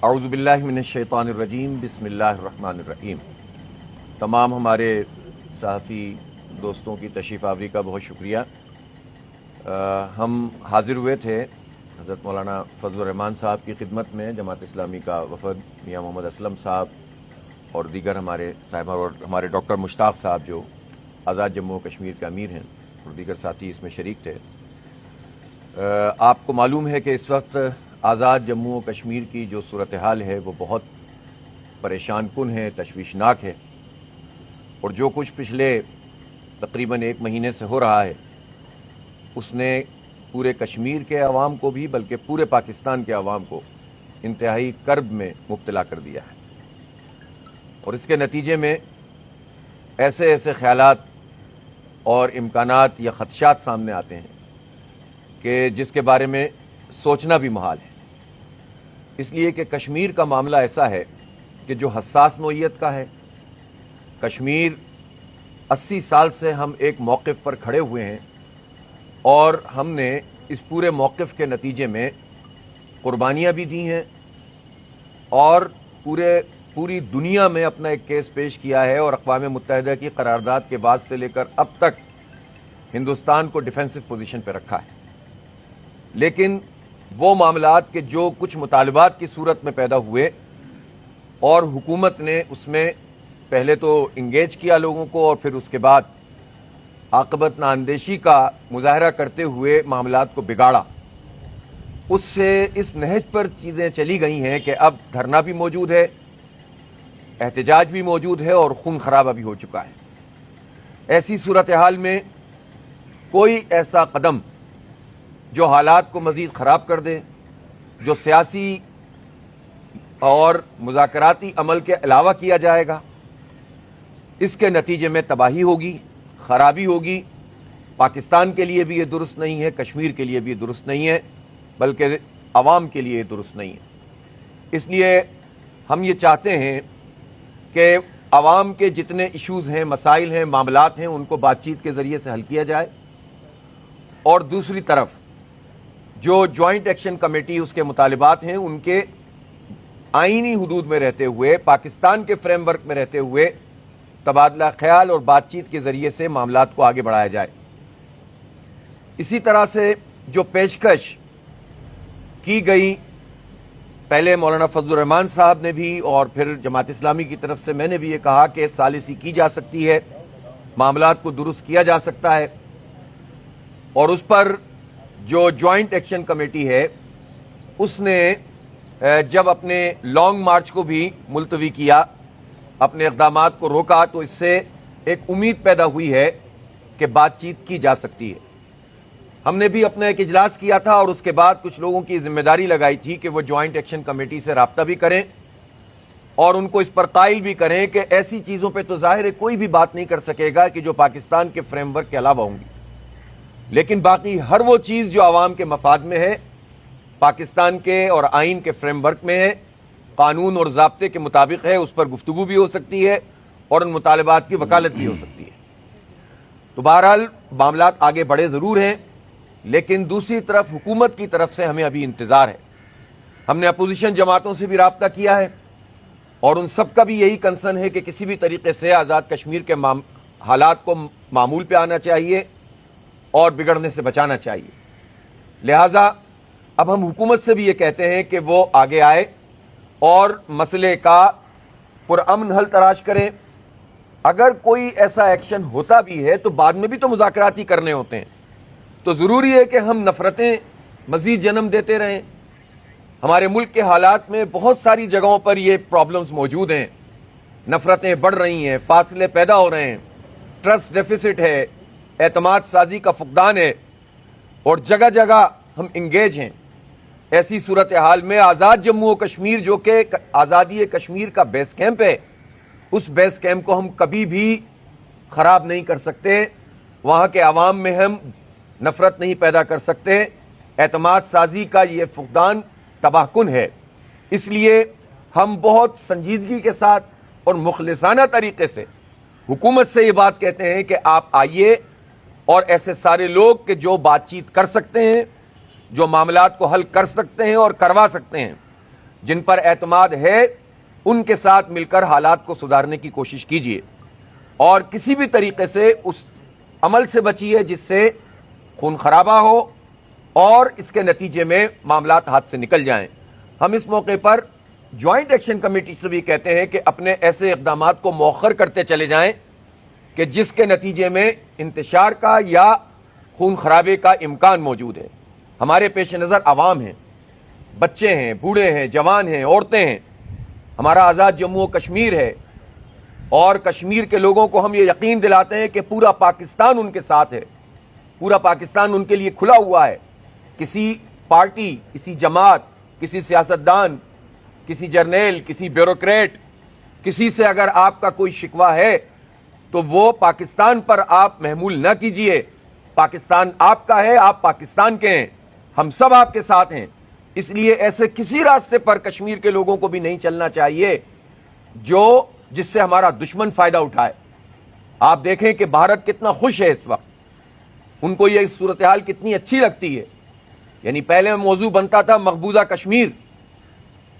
اعوذ باللہ من الشیطان الرجیم بسم اللہ الرحمن الرحیم۔ تمام ہمارے صحافی دوستوں کی تشریف آوری کا بہت شکریہ۔ ہم حاضر ہوئے تھے حضرت مولانا فضل الرحمان صاحب کی خدمت میں، جماعت اسلامی کا وفد، میاں محمد اسلم صاحب اور دیگر ہمارے صاحب اور ہمارے ڈاکٹر مشتاق صاحب جو آزاد جموں و کشمیر کے امیر ہیں، اور دیگر ساتھی اس میں شریک تھے۔ آپ کو معلوم ہے کہ اس وقت آزاد جموں و کشمیر کی جو صورتحال ہے وہ بہت پریشان کن ہے، تشویشناک ہے، اور جو کچھ پچھلے تقریباً 1 مہینے سے ہو رہا ہے اس نے پورے کشمیر کے عوام کو بھی بلکہ پورے پاکستان کے عوام کو انتہائی کرب میں مبتلا کر دیا ہے، اور اس کے نتیجے میں ایسے خیالات اور امکانات یا خدشات سامنے آتے ہیں کہ جس کے بارے میں سوچنا بھی محال ہے، اس لیے کہ کشمیر کا معاملہ ایسا ہے کہ جو حساس نوعیت کا ہے۔ کشمیر 80 سال سے ہم ایک موقف پر کھڑے ہوئے ہیں، اور ہم نے اس پورے موقف کے نتیجے میں قربانیاں بھی دی ہیں، اور پوری دنیا میں اپنا ایک کیس پیش کیا ہے، اور اقوام متحدہ کی قرارداد کے بعد سے لے کر اب تک ہندوستان کو ڈیفینسو پوزیشن پہ رکھا ہے۔ لیکن وہ معاملات کے جو کچھ مطالبات کی صورت میں پیدا ہوئے، اور حکومت نے اس میں پہلے تو انگیج کیا لوگوں کو، اور پھر اس کے بعد عاقبت نااندیشی کا مظاہرہ کرتے ہوئے معاملات کو بگاڑا، اس سے اس نہج پر چیزیں چلی گئی ہیں کہ اب دھرنا بھی موجود ہے، احتجاج بھی موجود ہے، اور خون خرابہ بھی ہو چکا ہے۔ ایسی صورتحال میں کوئی ایسا قدم جو حالات کو مزید خراب کر دے، جو سیاسی اور مذاکراتی عمل کے علاوہ کیا جائے گا، اس کے نتیجے میں تباہی ہوگی، خرابی ہوگی۔ پاکستان کے لیے بھی یہ درست نہیں ہے، کشمیر کے لیے بھی یہ درست نہیں ہے، بلکہ عوام کے لیے یہ درست نہیں ہے۔ اس لیے ہم یہ چاہتے ہیں کہ عوام کے جتنے ایشوز ہیں، مسائل ہیں، معاملات ہیں، ان کو بات چیت کے ذریعے سے حل کیا جائے، اور دوسری طرف جو جوائنٹ ایکشن کمیٹی اس کے مطالبات ہیں ان کے آئینی حدود میں رہتے ہوئے، پاکستان کے فریم ورک میں رہتے ہوئے تبادلہ خیال اور بات چیت کے ذریعے سے معاملات کو آگے بڑھایا جائے۔ اسی طرح سے جو پیشکش کی گئی، پہلے مولانا فضل الرحمان صاحب نے بھی اور پھر جماعت اسلامی کی طرف سے میں نے بھی یہ کہا کہ ثالثی کی جا سکتی ہے، معاملات کو درست کیا جا سکتا ہے، اور اس پر جو جوائنٹ ایکشن کمیٹی ہے اس نے جب اپنے لانگ مارچ کو بھی ملتوی کیا، اپنے اقدامات کو روکا، تو اس سے ایک امید پیدا ہوئی ہے کہ بات چیت کی جا سکتی ہے۔ ہم نے بھی اپنا ایک اجلاس کیا تھا، اور اس کے بعد کچھ لوگوں کی ذمہ داری لگائی تھی کہ وہ جوائنٹ ایکشن کمیٹی سے رابطہ بھی کریں، اور ان کو اس پر قائل بھی کریں کہ ایسی چیزوں پہ تو ظاہر ہے کوئی بھی بات نہیں کر سکے گا کہ جو پاکستان کے فریم ورک کے علاوہ ہوں گی، لیکن باقی ہر وہ چیز جو عوام کے مفاد میں ہے، پاکستان کے اور آئین کے فریم ورک میں ہے، قانون اور ضابطے کے مطابق ہے، اس پر گفتگو بھی ہو سکتی ہے، اور ان مطالبات کی وکالت بھی ہو سکتی ہے۔ تو بہرحال معاملات آگے بڑھے ضرور ہیں، لیکن دوسری طرف حکومت کی طرف سے ہمیں ابھی انتظار ہے۔ ہم نے اپوزیشن جماعتوں سے بھی رابطہ کیا ہے، اور ان سب کا بھی یہی کنسرن ہے کہ کسی بھی طریقے سے آزاد کشمیر کے حالات کو معمول پہ آنا چاہیے اور بگڑنے سے بچانا چاہیے۔ لہٰذا اب ہم حکومت سے بھی یہ کہتے ہیں کہ وہ آگے آئے اور مسئلے کا پرامن حل تلاش کریں۔ اگر کوئی ایسا ایکشن ہوتا بھی ہے تو بعد میں بھی تو مذاکرات ہی کرنے ہوتے ہیں، تو ضروری ہے کہ ہم نفرتیں مزید جنم دیتے رہیں؟ ہمارے ملک کے حالات میں بہت ساری جگہوں پر یہ پرابلمز موجود ہیں، نفرتیں بڑھ رہی ہیں، فاصلے پیدا ہو رہے ہیں، ٹرسٹ ڈیفیسٹ ہے، اعتماد سازی کا فقدان ہے، اور جگہ جگہ ہم انگیج ہیں۔ ایسی صورتحال میں آزاد جموں و کشمیر جو کہ آزادی کشمیر کا بیس کیمپ ہے، اس بیس کیمپ کو ہم کبھی بھی خراب نہیں کر سکتے، وہاں کے عوام میں ہم نفرت نہیں پیدا کر سکتے۔ اعتماد سازی کا یہ فقدان تباہ کن ہے۔ اس لیے ہم بہت سنجیدگی کے ساتھ اور مخلصانہ طریقے سے حکومت سے یہ بات کہتے ہیں کہ آپ آئیے، اور ایسے سارے لوگ کہ جو بات چیت کر سکتے ہیں، جو معاملات کو حل کر سکتے ہیں اور کروا سکتے ہیں، جن پر اعتماد ہے ان کے ساتھ مل کر حالات کو سدھارنے کی کوشش کیجیے، اور کسی بھی طریقے سے اس عمل سے بچیے جس سے خون خرابہ ہو اور اس کے نتیجے میں معاملات ہاتھ سے نکل جائیں۔ ہم اس موقع پر جوائنٹ ایکشن کمیٹی سے بھی کہتے ہیں کہ اپنے ایسے اقدامات کو مؤخر کرتے چلے جائیں کہ جس کے نتیجے میں انتشار کا یا خون خرابے کا امکان موجود ہے۔ ہمارے پیش نظر عوام ہیں، بچے ہیں، بوڑھے ہیں، جوان ہیں، عورتیں ہیں، ہمارا آزاد جموں و کشمیر ہے، اور کشمیر کے لوگوں کو ہم یہ یقین دلاتے ہیں کہ پورا پاکستان ان کے ساتھ ہے، پورا پاکستان ان کے لیے کھلا ہوا ہے۔ کسی پارٹی، کسی جماعت، کسی سیاستدان، کسی جرنیل، کسی بیوروکریٹ، کسی سے اگر آپ کا کوئی شکوہ ہے تو وہ پاکستان پر آپ محمول نہ کیجئے۔ پاکستان آپ کا ہے، آپ پاکستان کے ہیں، ہم سب آپ کے ساتھ ہیں۔ اس لیے ایسے کسی راستے پر کشمیر کے لوگوں کو بھی نہیں چلنا چاہیے جس سے ہمارا دشمن فائدہ اٹھائے۔ آپ دیکھیں کہ بھارت کتنا خوش ہے اس وقت، ان کو یہ صورتحال کتنی اچھی لگتی ہے۔ یعنی پہلے موضوع بنتا تھا مقبوضہ کشمیر،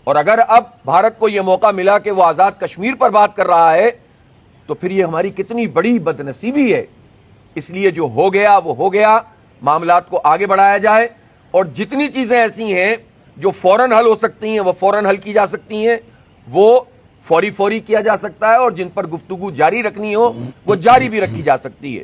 اور اگر اب بھارت کو یہ موقع ملا کہ وہ آزاد کشمیر پر بات کر رہا ہے تو پھر یہ ہماری کتنی بڑی بد نصیبی ہے۔ اس لیے جو ہو گیا وہ ہو گیا، معاملات کو آگے بڑھایا جائے، اور جتنی چیزیں ایسی ہیں جو فوراً حل ہو سکتی ہیں وہ فوراً حل کی جا سکتی ہیں، وہ فوری کیا جا سکتا ہے، اور جن پر گفتگو جاری رکھنی ہو وہ جاری بھی رکھی جا سکتی ہے۔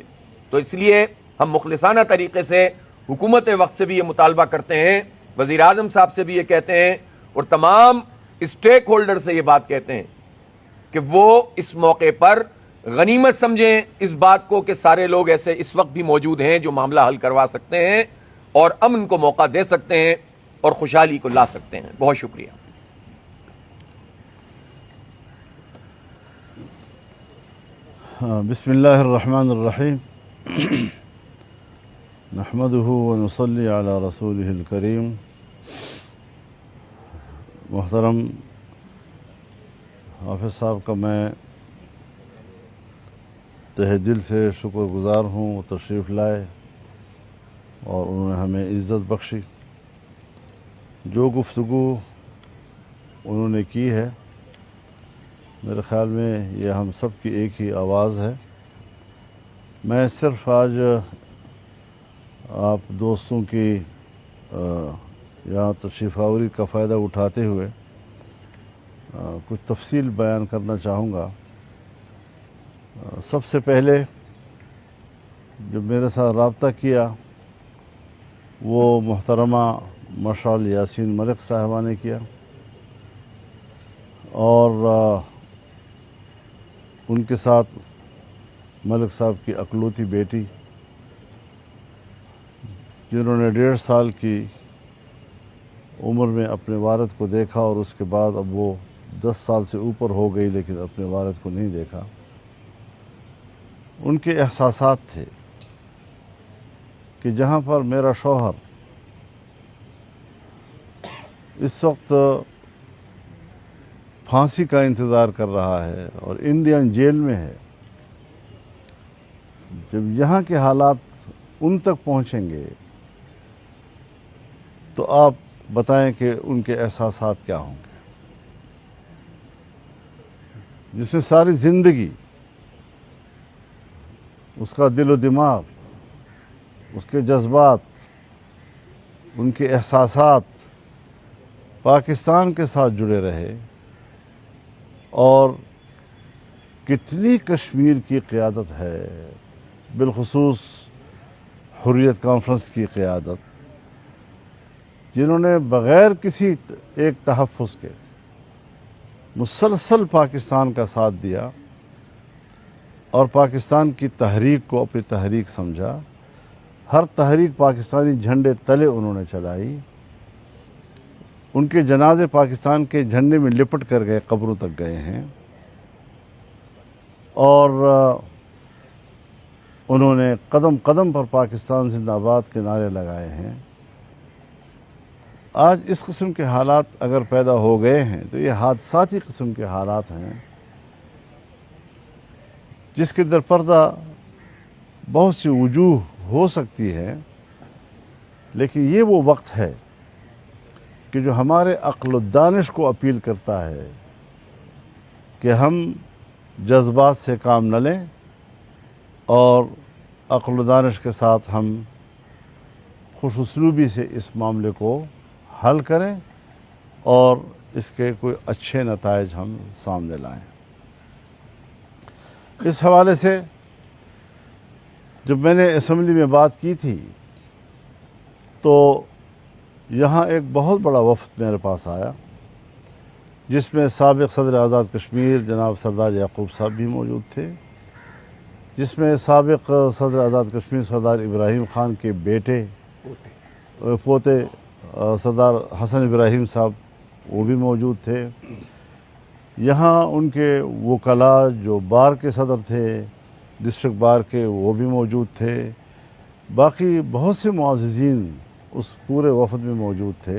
تو اس لیے ہم مخلصانہ طریقے سے حکومت وقت سے بھی یہ مطالبہ کرتے ہیں، وزیر اعظم صاحب سے بھی یہ کہتے ہیں، اور تمام اسٹیک ہولڈر سے یہ بات کہتے ہیں کہ وہ اس موقع پر غنیمت سمجھیں اس بات کو کہ سارے لوگ ایسے اس وقت بھی موجود ہیں جو معاملہ حل کروا سکتے ہیں اور امن کو موقع دے سکتے ہیں اور خوشحالی کو لا سکتے ہیں۔ بہت شکریہ۔ بسم اللہ الرحمن الرحیم، نحمدہ ونصلی علی رسولہ الکریم۔ محترم حافظ صاحب کا میں تہ دل سے شکر گزار ہوں، وہ تشریف لائے اور انہوں نے ہمیں عزت بخشی۔ جو گفتگو انہوں نے کی ہے میرے خیال میں یہ ہم سب کی ایک ہی آواز ہے۔ میں صرف آج آپ دوستوں کی یہاں تشریف آوری کا فائدہ اٹھاتے ہوئے کچھ تفصیل بیان کرنا چاہوں گا۔ سب سے پہلے جو میرے ساتھ رابطہ کیا وہ محترمہ مشعل یاسین ملک صاحبہ نے کیا، اور ان کے ساتھ ملک صاحب کی اکلوتی بیٹی، جنہوں نے 1.5 سال کی عمر میں اپنے والد کو دیکھا، اور اس کے بعد اب وہ 10 سال سے اوپر ہو گئی لیکن اپنے والد کو نہیں دیکھا۔ ان کے احساسات تھے کہ جہاں پر میرا شوہر اس وقت پھانسی کا انتظار کر رہا ہے اور انڈین جیل میں ہے، جب یہاں کے حالات ان تک پہنچیں گے تو آپ بتائیں کہ ان کے احساسات کیا ہوں گے۔ جس نے ساری زندگی اس کا دل و دماغ، اس کے جذبات، ان کے احساسات پاکستان کے ساتھ جڑے رہے، اور کتنی کشمیر کی قیادت ہے، بالخصوص حریت کانفرنس کی قیادت، جنہوں نے بغیر کسی ایک تحفظ کے مسلسل پاکستان کا ساتھ دیا اور پاکستان کی تحریک کو اپنی تحریک سمجھا۔ ہر تحریک پاکستانی جھنڈے تلے انہوں نے چلائی، ان کے جنازے پاکستان کے جھنڈے میں لپٹ کر گئے، قبروں تک گئے ہیں، اور انہوں نے قدم قدم پر پاکستان زندہ آباد کے نعرے لگائے ہیں۔ آج اس قسم کے حالات اگر پیدا ہو گئے ہیں تو یہ حادثاتی قسم کے حالات ہیں جس کے در پردہ بہت سی وجوہ ہو سکتی ہے، لیکن یہ وہ وقت ہے کہ جو ہمارے عقل و دانش کو اپیل کرتا ہے کہ ہم جذبات سے کام نہ لیں اور عقل و دانش کے ساتھ ہم خوش اسلوبی سے اس معاملے کو حل کریں اور اس کے کوئی اچھے نتائج ہم سامنے لائیں۔ اس حوالے سے جب میں نے اسمبلی میں بات کی تھی تو یہاں ایک بہت بڑا وفد میرے پاس آیا، جس میں سابق صدر آزاد کشمیر جناب سردار یعقوب صاحب بھی موجود تھے، جس میں سابق صدر آزاد کشمیر سردار ابراہیم خان کے بیٹے پوتے سردار حسن ابراہیم صاحب وہ بھی موجود تھے، یہاں ان کے وکلاء جو بار کے صدر تھے ڈسٹرکٹ بار کے وہ بھی موجود تھے، باقی بہت سے معززین اس پورے وفد میں موجود تھے،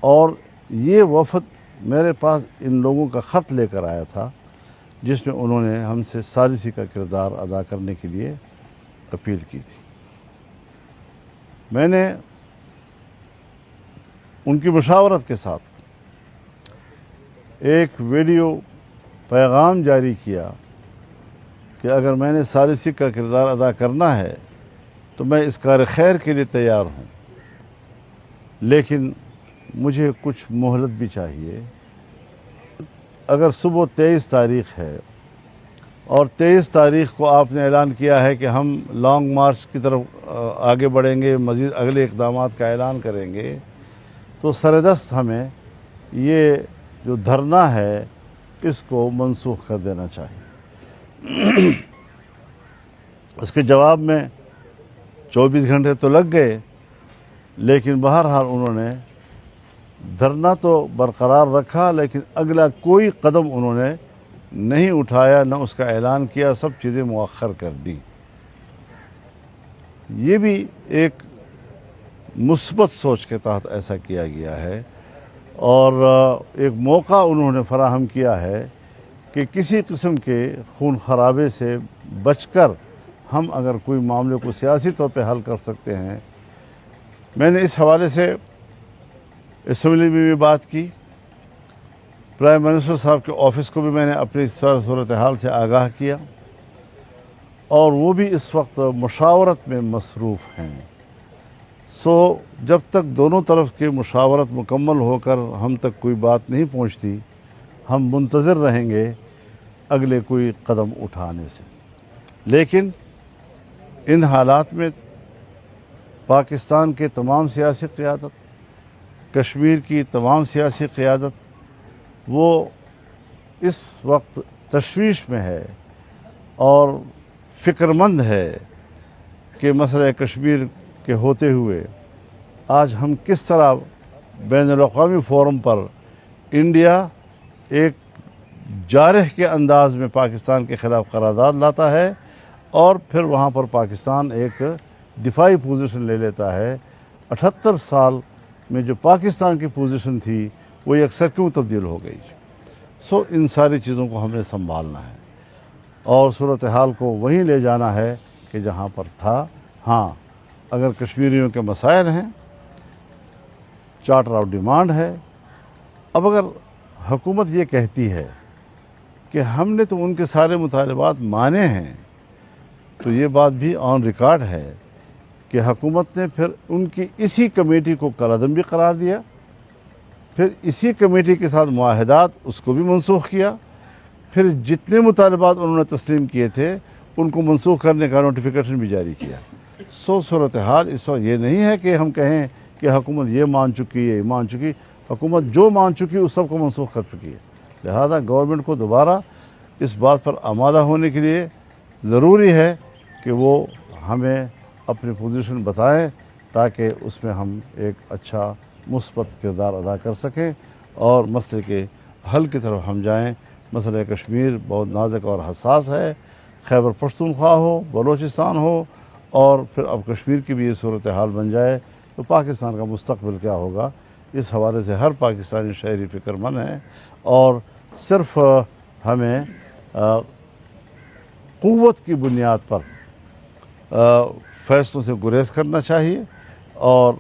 اور یہ وفد میرے پاس ان لوگوں کا خط لے کر آیا تھا جس میں انہوں نے ہم سے ثالثی کا کردار ادا کرنے کے لیے اپیل کی تھی۔ میں نے ان کی مشاورت کے ساتھ ایک ویڈیو پیغام جاری کیا کہ اگر میں نے ثالثی کا کردار ادا کرنا ہے تو میں اس کار خیر کے لیے تیار ہوں، لیکن مجھے کچھ مہلت بھی چاہیے۔ اگر صبح 23 تاریخ ہے اور 23 تاریخ کو آپ نے اعلان کیا ہے کہ ہم لانگ مارچ کی طرف آگے بڑھیں گے، مزید اگلے اقدامات کا اعلان کریں گے، تو سردست ہمیں یہ جو دھرنا ہے اس کو منسوخ کر دینا چاہیے۔ اس کے جواب میں 24 گھنٹے تو لگ گئے، لیکن بہرحال انہوں نے دھرنا تو برقرار رکھا، لیکن اگلا کوئی قدم انہوں نے نہیں اٹھایا، نہ اس کا اعلان کیا، سب چیزیں مؤخر کر دیں۔ یہ بھی ایک مثبت سوچ کے تحت ایسا کیا گیا ہے، اور ایک موقع انہوں نے فراہم کیا ہے کہ کسی قسم کے خون خرابے سے بچ کر ہم اگر کوئی معاملے کو سیاسی طور پہ حل کر سکتے ہیں۔ میں نے اس حوالے سے اسمبلی میں بھی بات کی، پرائم منسٹر صاحب کے آفس کو بھی میں نے اپنی صورتحال سے آگاہ کیا، اور وہ بھی اس وقت مشاورت میں مصروف ہیں۔ جب تک دونوں طرف کی مشاورت مکمل ہو کر ہم تک کوئی بات نہیں پہنچتی، ہم منتظر رہیں گے اگلے کوئی قدم اٹھانے سے۔ لیکن ان حالات میں پاکستان کے تمام سیاسی قیادت، کشمیر کی تمام سیاسی قیادت وہ اس وقت تشویش میں ہے اور فکر مند ہے کہ مسئلہ کشمیر کے ہوتے ہوئے آج ہم کس طرح بین الاقوامی فورم پر انڈیا ایک جارح کے انداز میں پاکستان کے خلاف قرارداد لاتا ہے، اور پھر وہاں پر پاکستان ایک دفاعی پوزیشن لے لیتا ہے۔ 78 سال میں جو پاکستان کی پوزیشن تھی وہ یکسر کیوں تبدیل ہو گئی؟ ان ساری چیزوں کو ہم نے سنبھالنا ہے اور صورتحال کو وہیں لے جانا ہے کہ جہاں پر تھا۔ ہاں، اگر کشمیریوں کے مسائل ہیں، چارٹر آف ڈیمانڈ ہے، اب اگر حکومت یہ کہتی ہے کہ ہم نے تو ان کے سارے مطالبات مانے ہیں، تو یہ بات بھی آن ریکارڈ ہے کہ حکومت نے پھر ان کی اسی کمیٹی کو کالعدم بھی قرار دیا، پھر اسی کمیٹی کے ساتھ معاہدات اس کو بھی منسوخ کیا، پھر جتنے مطالبات انہوں نے تسلیم کیے تھے ان کو منسوخ کرنے کا نوٹیفیکیشن بھی جاری کیا۔ صورتحال اس وقت یہ نہیں ہے کہ ہم کہیں کہ حکومت یہ مان چکی ہے، یہ مان چکی، حکومت جو مان چکی اس سب کو منسوخ کر چکی ہے۔ لہذا گورنمنٹ کو دوبارہ اس بات پر آمادہ ہونے کے لیے ضروری ہے کہ وہ ہمیں اپنی پوزیشن بتائیں تاکہ اس میں ہم ایک اچھا مثبت کردار ادا کر سکیں اور مسئلے کے حل کی طرف ہم جائیں۔ مسئلہ کشمیر بہت نازک اور حساس ہے، خیبر پختونخوا ہو، بلوچستان ہو، اور پھر اب کشمیر کی بھی یہ صورتحال بن جائے تو پاکستان کا مستقبل کیا ہوگا؟ اس حوالے سے ہر پاکستانی شہری فکر مند ہے، اور صرف ہمیں قوت کی بنیاد پر فیصلوں سے گریز کرنا چاہیے اور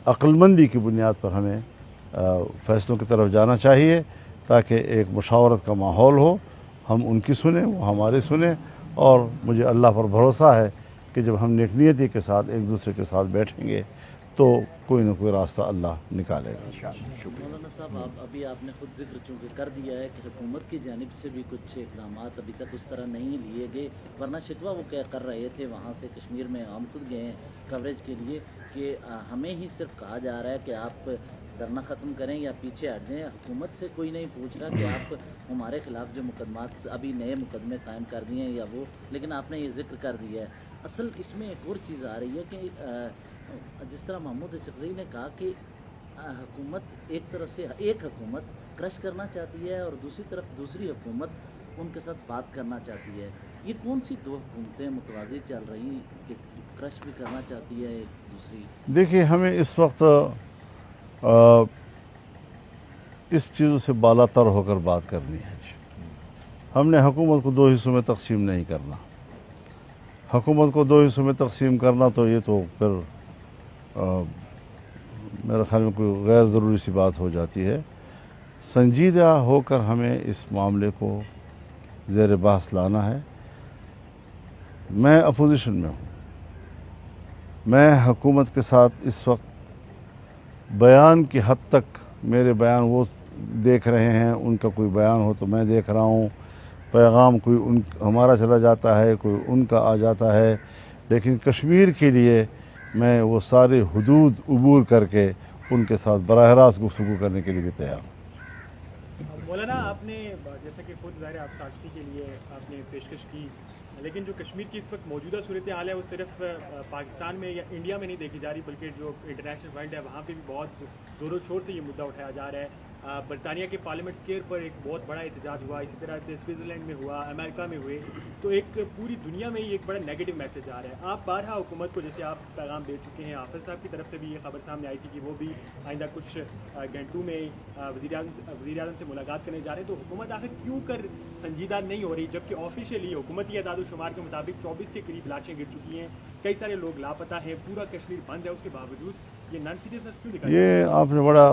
عقل مندی کی بنیاد پر ہمیں فیصلوں کی طرف جانا چاہیے تاکہ ایک مشاورت کا ماحول ہو، ہم ان کی سنیں، وہ ہماری سنیں، اور مجھے اللہ پر بھروسہ ہے کہ جب ہم نیک نیتی کے ساتھ ایک دوسرے کے ساتھ بیٹھیں گے تو کوئی نہ کوئی راستہ اللہ نکالے گا۔ مولانا صاحب، آپ نے خود ذکر چونکہ کر دیا ہے کہ حکومت کی جانب سے بھی کچھ اقدامات ابھی تک اس طرح نہیں لیے گئے، ورنہ شکوہ وہ کر رہے تھے وہاں سے کشمیر میں، ہم خود گئے ہیں کوریج کے لیے، کہ ہمیں ہی صرف کہا جا رہا ہے کہ آپ دھرنا ختم کریں یا پیچھے ہٹ جائیں، حکومت سے کوئی نہیں پوچھ رہا کہ آپ ہمارے خلاف جو مقدمات ابھی نئے مقدمے قائم کر دیے ہیں یا وہ، لیکن آپ نے یہ ذکر کر دیا ہے۔ اصل اس میں ایک اور چیز آ رہی ہے کہ جس طرح محمود اچکزئی نے کہا کہ حکومت ایک طرف سے ایک حکومت کرش کرنا چاہتی ہے اور دوسری طرف دوسری حکومت ان کے ساتھ بات کرنا چاہتی ہے، یہ کون سی دو حکومتیں متوازی چل رہی ہیں کہ کرش بھی کرنا چاہتی ہے ایک دوسری؟ دیکھیے، ہمیں اس وقت اس چیزوں سے بالا تر ہو کر بات کرنی ہے۔ ہم نے حکومت کو دو حصوں میں تقسیم نہیں کرنا۔ حکومت کو دو حصوں میں تقسیم کرنا تو یہ تو پھر میرے خیال میں کوئی غیر ضروری سی بات ہو جاتی ہے۔ سنجیدہ ہو کر ہمیں اس معاملے کو زیر بحث لانا ہے۔ میں اپوزیشن میں ہوں، میں حکومت کے ساتھ اس وقت بیان کی حد تک، میرے بیان وہ دیکھ رہے ہیں، ان کا کوئی بیان ہو تو میں دیکھ رہا ہوں، پیغام کوئی ہمارا چلا جاتا ہے، کوئی ان کا آ جاتا ہے، لیکن کشمیر کے لیے میں وہ سارے حدود عبور کر کے ان کے ساتھ براہ راست گفتگو کرنے کے لیے بھی تیار ہوں۔ مولانا، آپ نے جیسا کہ خود ظاہر آپ ساکسی کے لیے آپ نے پیشکش کی، لیکن جو کشمیر کی اس وقت موجودہ صورتحال ہے وہ صرف پاکستان میں یا انڈیا میں نہیں دیکھی جا رہی، بلکہ جو انٹرنیشنل ورلڈ ہے وہاں پہ بھی بہت زور و شور سے یہ مدعا اٹھایا جا رہا ہے۔ برطانیہ کے پارلیمنٹ اسکیئر پر ایک بہت بڑا احتجاج ہوا، اسی طرح سے سوئٹزرلینڈ میں ہوا، امریکہ میں ہوئے، تو ایک پوری دنیا میں یہ ایک بڑا نیگیٹو میسج آ رہا ہے۔ آپ بارہا حکومت کو جیسے آپ پیغام دے چکے ہیں، حافظ صاحب کی طرف سے بھی یہ خبر سامنے آئی تھی کہ وہ بھی آئندہ کچھ گھنٹوں میں وزیر اعظم سے ملاقات کرنے جا رہے ہیں، تو حکومت آخر کیوں کر سنجیدہ نہیں ہو رہی، جبکہ آفیشیلی حکومتی اعداد و شمار کے مطابق 24 کے قریب لاشیں گر چکی ہیں، کئی سارے لوگ لاپتہ ہیں، پورا کشمیر بند ہے، اس کے باوجود یہ نان سیریسنس کیوں دکھائی؟ یہ آپ نے بڑا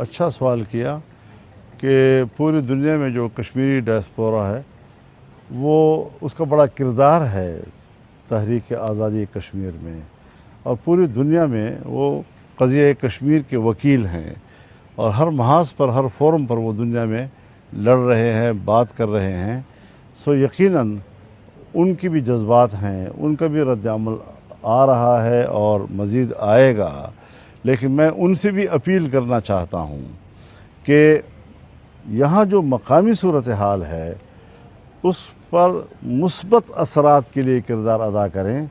اچھا سوال کیا کہ پوری دنیا میں جو کشمیری ڈائسپورا ہے وہ اس کا بڑا کردار ہے تحریک آزادی کشمیر میں، اور پوری دنیا میں وہ قضیہ کشمیر کے وکیل ہیں، اور ہر محاذ پر، ہر فورم پر وہ دنیا میں لڑ رہے ہیں، بات کر رہے ہیں۔ سو یقیناً ان کی بھی جذبات ہیں، ان کا بھی رد عمل آ رہا ہے اور مزید آئے گا، لیکن میں ان سے بھی اپیل کرنا چاہتا ہوں کہ یہاں جو مقامی صورتحال ہے اس پر مثبت اثرات کے لیے کردار ادا کریں۔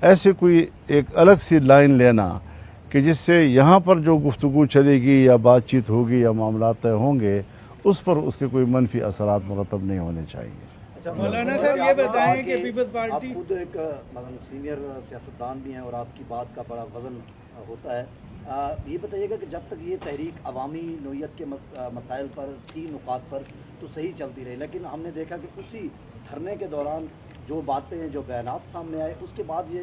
ایسے کوئی ایک الگ سی لائن لینا کہ جس سے یہاں پر جو گفتگو چلے گی یا بات چیت ہوگی یا معاملات طے ہوں گے، اس پر اس کے کوئی منفی اثرات مرتب نہیں ہونے چاہیے۔ مولانا صاحب، یہ بتائیں کہ پیپلز پارٹی، آپ خود ایک سینئر سیاستدان بھی ہیں اور آپ کی بات کا بڑا وزن ہوتا ہے، یہ بتائیے گا کہ جب تک یہ تحریک عوامی نوعیت کے مسائل پر، 3 نکات پر تو صحیح چلتی رہی، لیکن ہم نے دیکھا کہ اسی دھرنے کے دوران جو باتیں، جو بیانات سامنے آئے، اس کے بعد یہ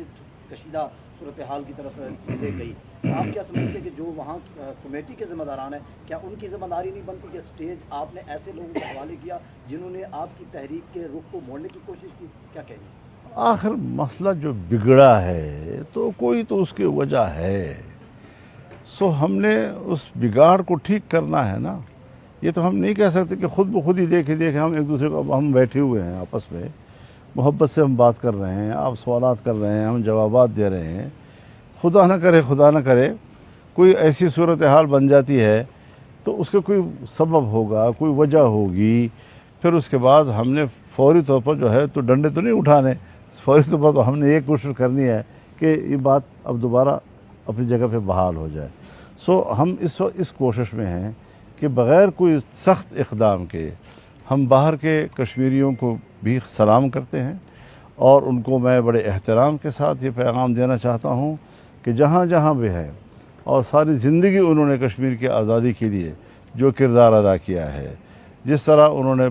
کشیدہ صورتحال کی طرف لے گئی۔ آپ کیا سمجھتے ہیں کہ جو وہاں کمیٹی کے ذمہ داران ہیں، کیا ان کی ذمہ داری نہیں بنتی کہ اسٹیج آپ نے ایسے لوگوں کے حوالے کیا جنہوں نے آپ کی تحریک کے رخ کو موڑنے کی کوشش کی؟ کیا کہیں گے؟ آخر مسئلہ جو بگڑا ہے تو کوئی تو اس کی وجہ ہے، سو ہم نے اس بگاڑ کو ٹھیک کرنا ہے نا۔ یہ تو ہم نہیں کہہ سکتے کہ خود بخود ہی دیکھے ہم ایک دوسرے کو، ہم بیٹھے ہوئے ہیں آپس میں، محبت سے ہم بات کر رہے ہیں، آپ سوالات کر رہے ہیں، ہم جوابات دے رہے ہیں، خدا نہ کرے کوئی ایسی صورتحال بن جاتی ہے تو اس کا کوئی سبب ہوگا، کوئی وجہ ہوگی، پھر اس کے بعد ہم نے فوری طور پر جو ہے تو ڈنڈے تو نہیں اٹھانے، فوری طور پر تو ہم نے یہ کوشش کرنی ہے کہ یہ بات اب دوبارہ اپنی جگہ پہ بحال ہو جائے۔ سو ہم اس وقت اس کوشش میں ہیں کہ بغیر کوئی سخت اقدام کے ہم باہر کے کشمیریوں کو بھی سلام کرتے ہیں، اور ان کو میں بڑے احترام کے ساتھ یہ پیغام دینا چاہتا ہوں کہ جہاں جہاں بھی ہے، اور ساری زندگی انہوں نے کشمیر کی آزادی کے لیے جو کردار ادا کیا ہے، جس طرح انہوں نے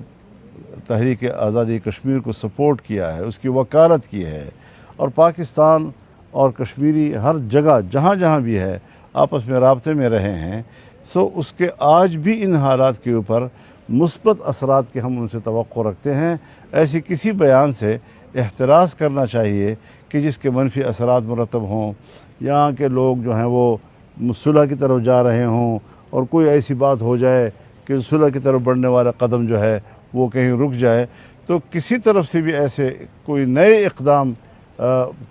تحریک آزادی کشمیر کو سپورٹ کیا ہے، اس کی وکالت کی ہے، اور پاکستان اور کشمیری ہر جگہ جہاں جہاں بھی ہے آپس میں رابطے میں رہے ہیں، سو اس کے آج بھی ان حالات کے اوپر مثبت اثرات کے ہم ان سے توقع رکھتے ہیں. ایسی کسی بیان سے احتراز کرنا چاہیے کہ جس کے منفی اثرات مرتب ہوں. یہاں کے لوگ جو ہیں وہ صلح کی طرف جا رہے ہوں اور کوئی ایسی بات ہو جائے کہ صلح کی طرف بڑھنے والا قدم جو ہے وہ کہیں رک جائے، تو کسی طرف سے بھی ایسے کوئی نئے اقدام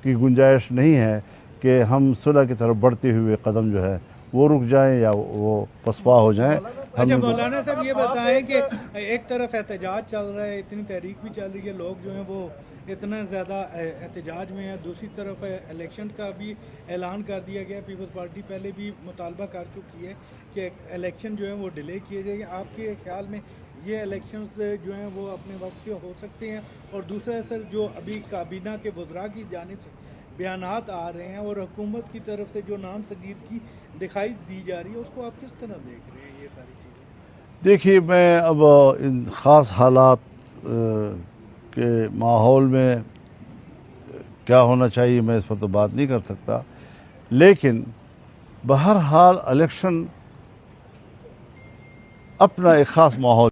کی گنجائش نہیں ہے کہ ہم صلح کی طرف بڑھتے ہوئے قدم جو ہے وہ رک جائیں یا وہ پسپا ہو جائیں. اچھا مولانا صاحب یہ بتائیں کہ ایک طرف احتجاج چل رہا ہے، اتنی تحریک بھی چل رہی ہے، لوگ جو ہیں وہ اتنا زیادہ احتجاج میں ہے، دوسری طرف الیکشن کا بھی اعلان کر دیا گیا. پیپلز پارٹی پہلے بھی مطالبہ کر چکی ہے کہ الیکشن جو ہیں وہ ڈیلے کیے جائیں. آپ کے خیال میں یہ الیکشنز جو ہیں وہ اپنے وقت پہ ہو سکتے ہیں؟ اور دوسرا اثر جو ابھی کابینہ کے وزراء کی جانب سے بیانات آ رہے ہیں اور حکومت کی طرف سے جو نام سنجیدگی دکھائی دی جا رہی ہے، اس کو آپ کس طرح دیکھ رہے ہیں یہ ساری چیزیں؟ دیکھیے، میں اب ان خاص حالات کے ماحول میں کیا ہونا چاہیے میں اس پر تو بات نہیں کر سکتا، لیکن بہرحال الیکشن اپنا ایک خاص ماحول